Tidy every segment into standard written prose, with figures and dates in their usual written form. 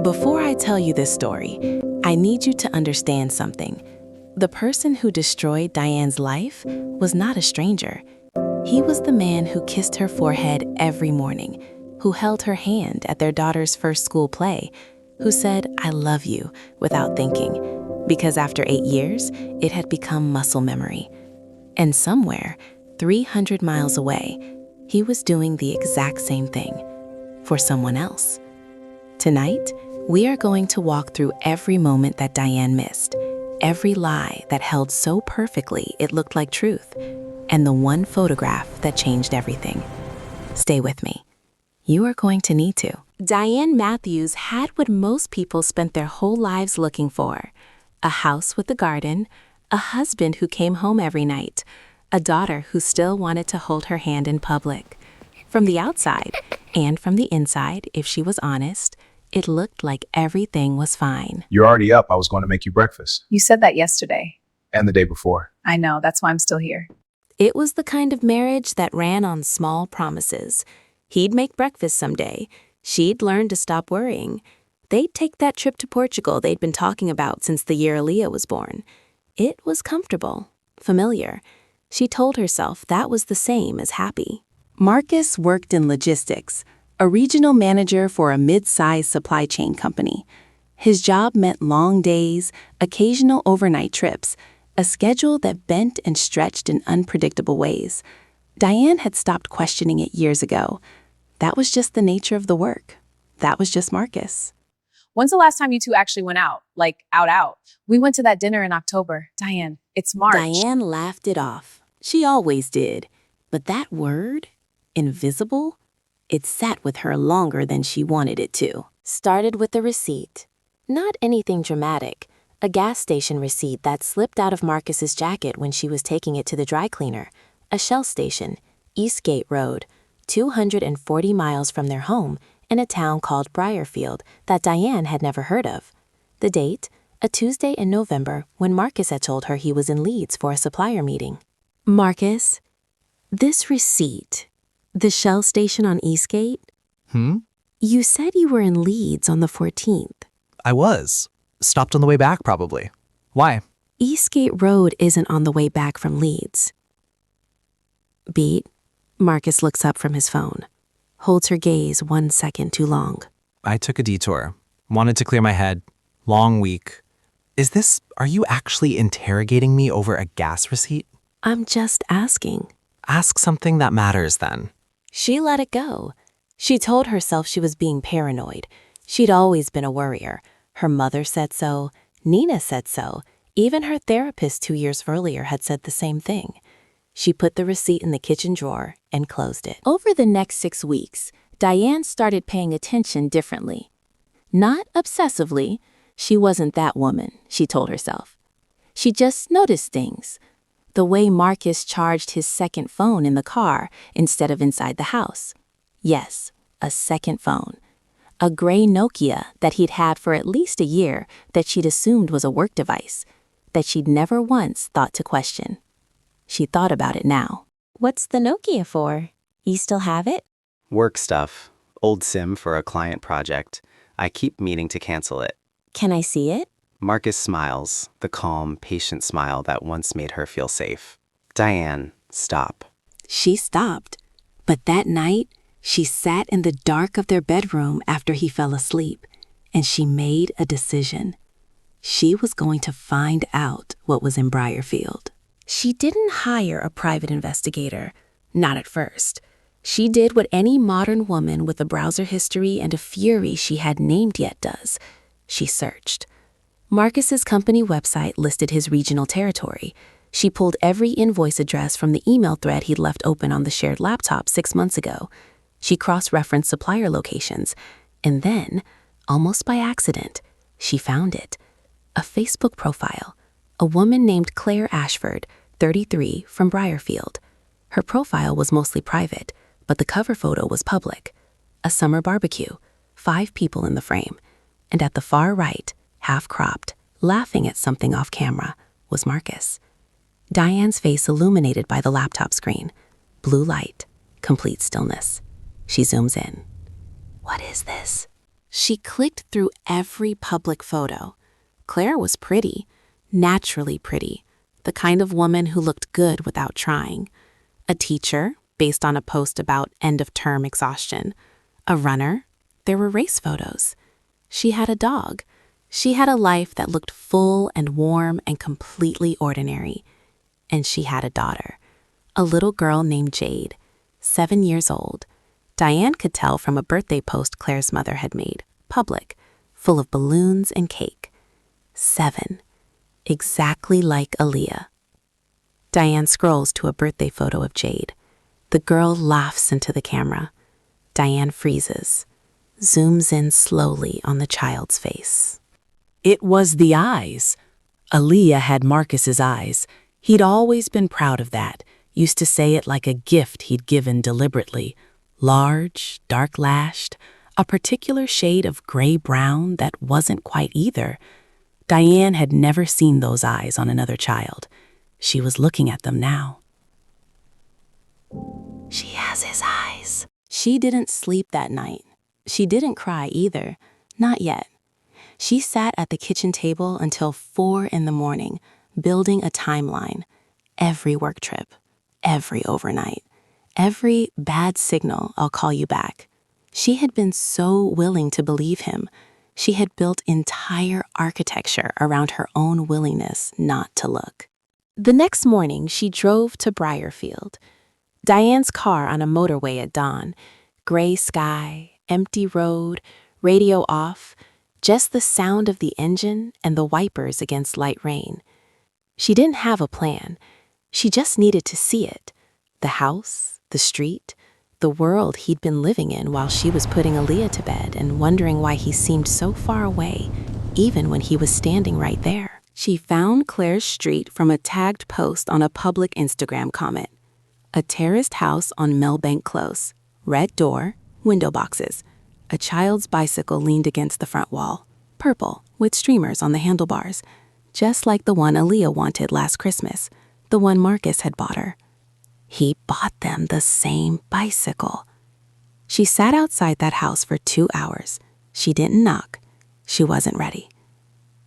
Before I tell you this story, I need you to understand something. The person who destroyed Diane's life was not a stranger. He was the man who kissed her forehead every morning, who held her hand at their daughter's first school play, who said, "I love you," without thinking, because after 8 years, it had become muscle memory. And somewhere, 300 miles away, he was doing the exact same thing for someone else. Tonight, we are going to walk through every moment that Diane missed, every lie that held so perfectly it looked like truth, and the one photograph that changed everything. Stay with me. You are going to need to. Diane Matthews had what most people spent their whole lives looking for: a house with a garden, a husband who came home every night, a daughter who still wanted to hold her hand in public. From the outside, and from the inside, if she was honest, it looked like everything was fine. You're already up. I was going to make you breakfast. You said that yesterday. And the day before. I know, that's why I'm still here. It was the kind of marriage that ran on small promises. He'd make breakfast someday. She'd learn to stop worrying. They'd take that trip to Portugal they'd been talking about since the year Aaliyah was born. It was comfortable, familiar. She told herself that was the same as happy. Marcus worked in logistics, a regional manager for a mid-sized supply chain company. His job meant long days, occasional overnight trips, a schedule that bent and stretched in unpredictable ways. Diane had stopped questioning it years ago. That was just the nature of the work. That was just Marcus. When's the last time you two actually went out? Like, out? We went to that dinner in October. Diane, it's March. Diane laughed it off. She always did. But that word, invisible, it sat with her longer than she wanted it to. Started with a receipt. Not anything dramatic. A gas station receipt that slipped out of Marcus's jacket when she was taking it to the dry cleaner. A Shell station, Eastgate Road, 240 miles from their home in a town called Briarfield that Diane had never heard of. The date, a Tuesday in November when Marcus had told her he was in Leeds for a supplier meeting. Marcus, this receipt, the Shell station on Eastgate? You said you were in Leeds on the 14th. I was. Stopped on the way back, probably. Why? Eastgate Road isn't on the way back from Leeds. Beat. Marcus looks up from his phone. Holds her gaze 1 second too long. I took a detour. Wanted to clear my head. Long week. Are you actually interrogating me over a gas receipt? I'm just asking. Ask something that matters, then. She let it go. She told herself she was being paranoid. She'd always been a worrier. Her mother said so. Nina said so. Even her therapist 2 years earlier had said the same thing. She put the receipt in the kitchen drawer and closed it. Over the next 6 weeks, Diane started paying attention differently. Not obsessively. She wasn't that woman, she told herself. She just noticed things. The way Marcus charged his second phone in the car instead of inside the house. Yes, a second phone. A gray Nokia that he'd had for at least a year that she'd assumed was a work device, that she'd never once thought to question. She thought about it now. What's the Nokia for? You still have it? Work stuff. Old SIM for a client project. I keep meaning to cancel it. Can I see it? Marcus smiles, the calm, patient smile that once made her feel safe. Diane, stop. She stopped. But that night, she sat in the dark of their bedroom after he fell asleep, and she made a decision. She was going to find out what was in Briarfield. She didn't hire a private investigator, not at first. She did what any modern woman with a browser history and a fury she hadn't named yet does. She searched. Marcus's company website listed his regional territory. She pulled every invoice address from the email thread he'd left open on the shared laptop 6 months ago. She cross-referenced supplier locations. And then, almost by accident, she found it. A Facebook profile. A woman named Claire Ashford, 33, from Briarfield. Her profile was mostly private, but the cover photo was public. A summer barbecue, 5 people in the frame. And at the far right, half-cropped, laughing at something off camera, was Marcus. Diane's face illuminated by the laptop screen. Blue light, complete stillness. She zooms in. What is this? She clicked through every public photo. Claire was pretty, naturally pretty, the kind of woman who looked good without trying. A teacher, based on a post about end-of-term exhaustion. A runner, there were race photos. She had a dog. She had a life that looked full and warm and completely ordinary. And she had a daughter, a little girl named Jade, 7 years old. Diane could tell from a birthday post Claire's mother had made, public, full of balloons and cake. 7. Exactly like Aaliyah. Diane scrolls to a birthday photo of Jade. The girl laughs into the camera. Diane freezes, zooms in slowly on the child's face. It was the eyes. Aaliyah had Marcus's eyes. He'd always been proud of that, used to say it like a gift he'd given deliberately. Large, dark-lashed, a particular shade of gray-brown that wasn't quite either. Diane had never seen those eyes on another child. She was looking at them now. She has his eyes. She didn't sleep that night. She didn't cry either. Not yet. She sat at the kitchen table until 4 in the morning, building a timeline. Every work trip, every overnight, every bad signal, I'll call you back. She had been so willing to believe him. She had built entire architecture around her own willingness not to look. The next morning, she drove to Briarfield. Diane's car on a motorway at dawn. Gray sky, empty road, radio off, just the sound of the engine and the wipers against light rain. She didn't have a plan. She just needed to see it. The house, the street, the world he'd been living in while she was putting Aaliyah to bed and wondering why he seemed so far away, even when he was standing right there. She found Claire's street from a tagged post on a public Instagram comment. A terraced house on Millbank Close. Red door, window boxes. A child's bicycle leaned against the front wall. Purple, with streamers on the handlebars. Just like the one Aaliyah wanted last Christmas. The one Marcus had bought her. He bought them the same bicycle. She sat outside that house for 2 hours. She didn't knock. She wasn't ready.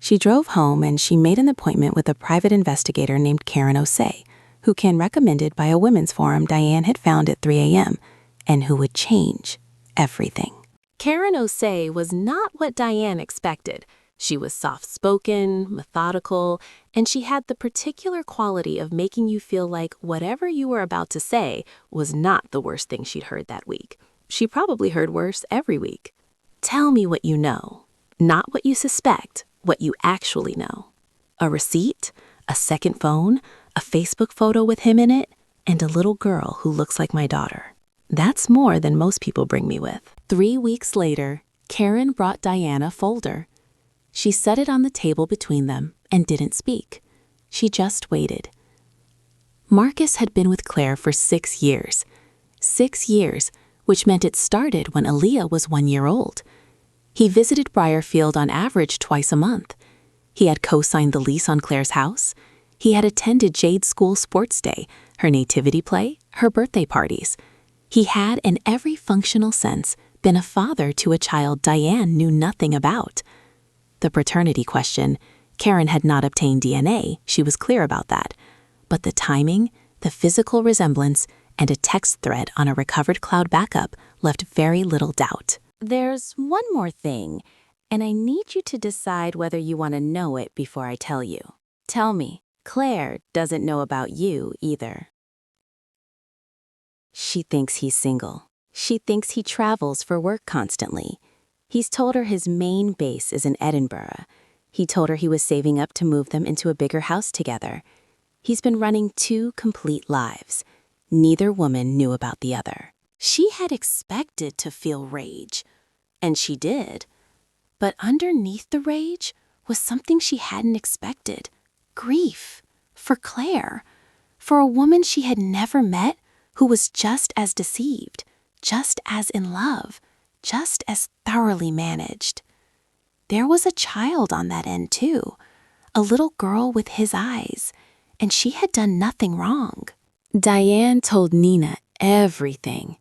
She drove home and she made an appointment with a private investigator named Karen Osei, who came recommended by a women's forum Diane had found at 3 a.m., and who would change everything. Karen Osei was not what Diane expected. She was soft-spoken, methodical, and she had the particular quality of making you feel like whatever you were about to say was not the worst thing she'd heard that week. She probably heard worse every week. Tell me what you know, not what you suspect, what you actually know. A receipt, a second phone, a Facebook photo with him in it, and a little girl who looks like my daughter. That's more than most people bring me with. 3 weeks later, Karen brought Diane a folder. She set it on the table between them and didn't speak. She just waited. Marcus had been with Claire for 6 years. 6 years, which meant it started when Aaliyah was 1 year old. He visited Briarfield on average twice a month. He had co-signed the lease on Claire's house. He had attended Jade's school sports day, her nativity play, her birthday parties. He had, in every functional sense, been a father to a child Diane knew nothing about. The paternity question, Karen had not obtained DNA, she was clear about that. But the timing, the physical resemblance, and a text thread on a recovered cloud backup left very little doubt. There's one more thing, and I need you to decide whether you want to know it before I tell you. Tell me, Claire doesn't know about you either. She thinks he's single. She thinks he travels for work constantly. He's told her his main base is in Edinburgh. He told her he was saving up to move them into a bigger house together. He's been running 2 complete lives. Neither woman knew about the other. She had expected to feel rage, and she did. But underneath the rage was something she hadn't expected. Grief. For Claire. For a woman she had never met who was just as deceived, just as in love, just as thoroughly managed. There was a child on that end too, a little girl with his eyes, and she had done nothing wrong. Diane told Nina everything.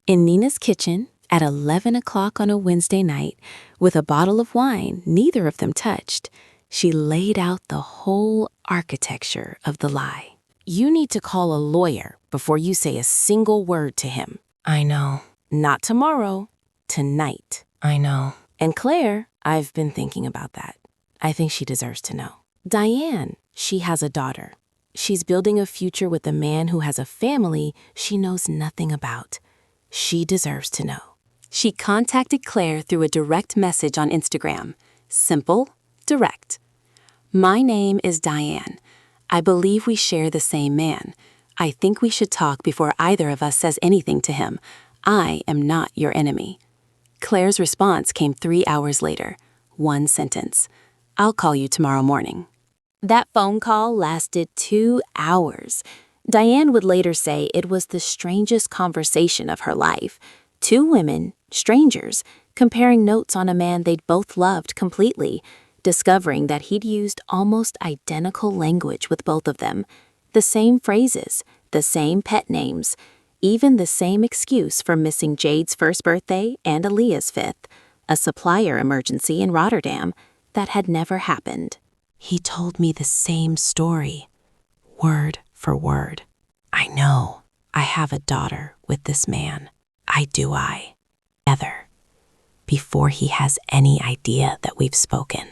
In Nina's kitchen, At 11 o'clock on a Wednesday night, with a bottle of wine neither of them touched, she laid out the whole architecture of the lie. You need to call a lawyer before you say a single word to him. I know. Not tomorrow, tonight. I know. And Claire, I've been thinking about that. I think she deserves to know. Diane, she has a daughter. She's building a future with a man who has a family she knows nothing about. She deserves to know. She contacted Claire through a direct message on Instagram. Simple, direct. My name is Diane. I believe we share the same man. I think we should talk before either of us says anything to him. I am not your enemy. Claire's response came 3 hours later. One sentence. I'll call you tomorrow morning. That phone call lasted 2 hours. Diane would later say it was the strangest conversation of her life. Two women, strangers, comparing notes on a man they'd both loved completely, discovering that he'd used almost identical language with both of them. The same phrases, the same pet names, even the same excuse for missing Jade's first birthday and Aaliyah's fifth, a supplier emergency in Rotterdam that had never happened. He told me the same story, word for word. I know. I have a daughter with this man. I. Together. Before he has any idea that we've spoken.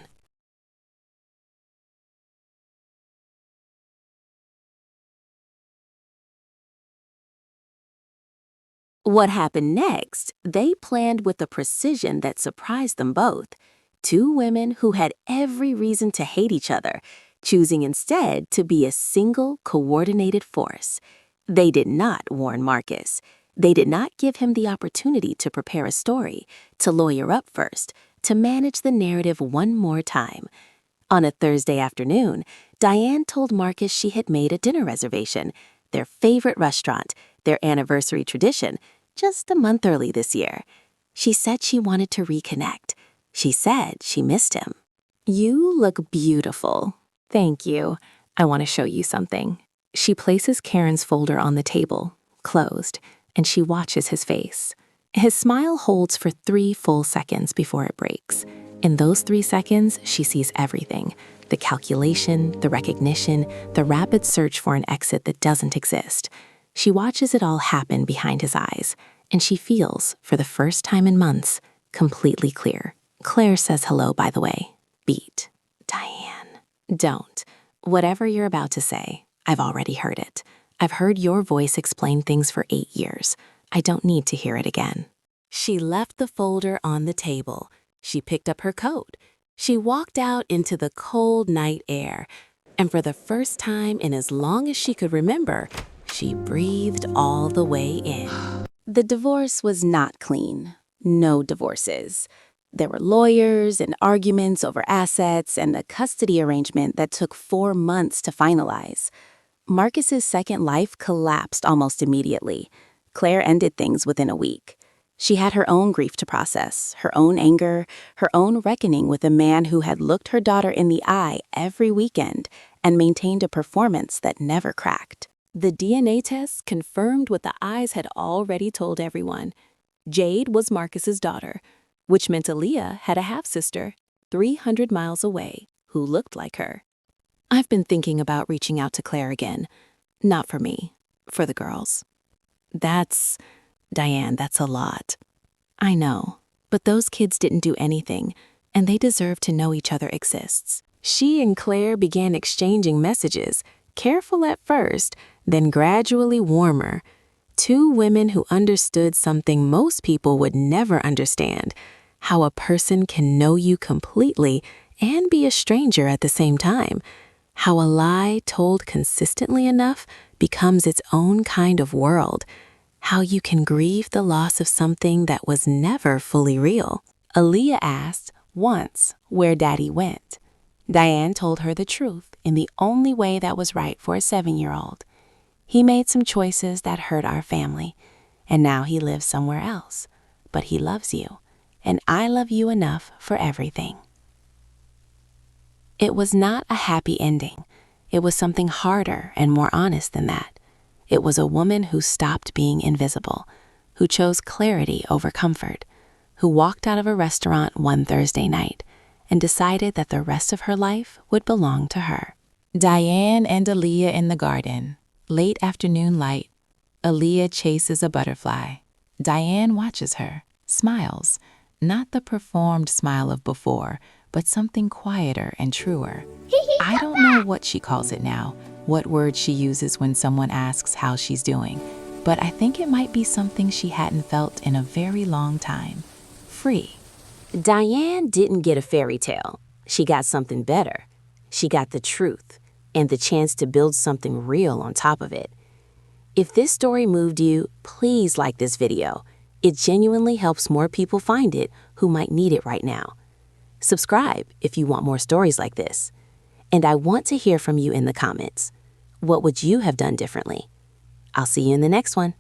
What happened next, they planned with a precision that surprised them both. Two women who had every reason to hate each other, choosing instead to be a single, coordinated force. They did not warn Marcus. They did not give him the opportunity to prepare a story, to lawyer up first, to manage the narrative one more time. On a Thursday afternoon, Diane told Marcus she had made a dinner reservation, their favorite restaurant, their anniversary tradition, just a month early this year. She said she wanted to reconnect. She said she missed him. You look beautiful. Thank you. I want to show you something. She places Karen's folder on the table, closed, and she watches his face. His smile holds for 3 full seconds before it breaks. In those 3 seconds, she sees everything. The calculation, the recognition, the rapid search for an exit that doesn't exist. She watches it all happen behind his eyes, and she feels, for the first time in months, completely clear. Claire says hello, by the way. Beat. Diane. Don't. Whatever you're about to say, I've already heard it. I've heard your voice explain things for 8 years. I don't need to hear it again. She left the folder on the table. She picked up her coat. She walked out into the cold night air. And for the first time in as long as she could remember, she breathed all the way in. The divorce was not clean. No divorces. There were lawyers and arguments over assets and a custody arrangement that took 4 months to finalize. Marcus's second life collapsed almost immediately. Claire ended things within a week. She had her own grief to process, her own anger, her own reckoning with a man who had looked her daughter in the eye every weekend and maintained a performance that never cracked. The DNA tests confirmed what the eyes had already told everyone. Jade was Marcus's daughter, which meant Aaliyah had a half-sister 300 miles away who looked like her. I've been thinking about reaching out to Claire again. Not for me, for the girls. Diane, that's a lot. I know, but those kids didn't do anything, and they deserve to know each other exists. She and Claire began exchanging messages, careful at first, then gradually warmer. Two women who understood something most people would never understand, how a person can know you completely and be a stranger at the same time. How a lie told consistently enough becomes its own kind of world. How you can grieve the loss of something that was never fully real. Aaliyah asked once where Daddy went. Diane told her the truth in the only way that was right for a 7-year-old. He made some choices that hurt our family, and now he lives somewhere else. But he loves you, and I love you enough for everything. It was not a happy ending. It was something harder and more honest than that. It was a woman who stopped being invisible. who chose clarity over comfort, who walked out of a restaurant one Thursday night and decided that the rest of her life would belong to her. Diane and Aaliyah in the garden. Late afternoon light. Aaliyah chases a butterfly. Diane watches her, smiles, not the performed smile of before, but something quieter and truer. I don't know what she calls it now, what word she uses when someone asks how she's doing, but I think it might be something she hadn't felt in a very long time. Free. Diane didn't get a fairy tale. She got something better. She got the truth and the chance to build something real on top of it. If this story moved you, please like this video. It genuinely helps more people find it who might need it right now. Subscribe if you want more stories like this. And I want to hear from you in the comments. What would you have done differently? I'll see you in the next one.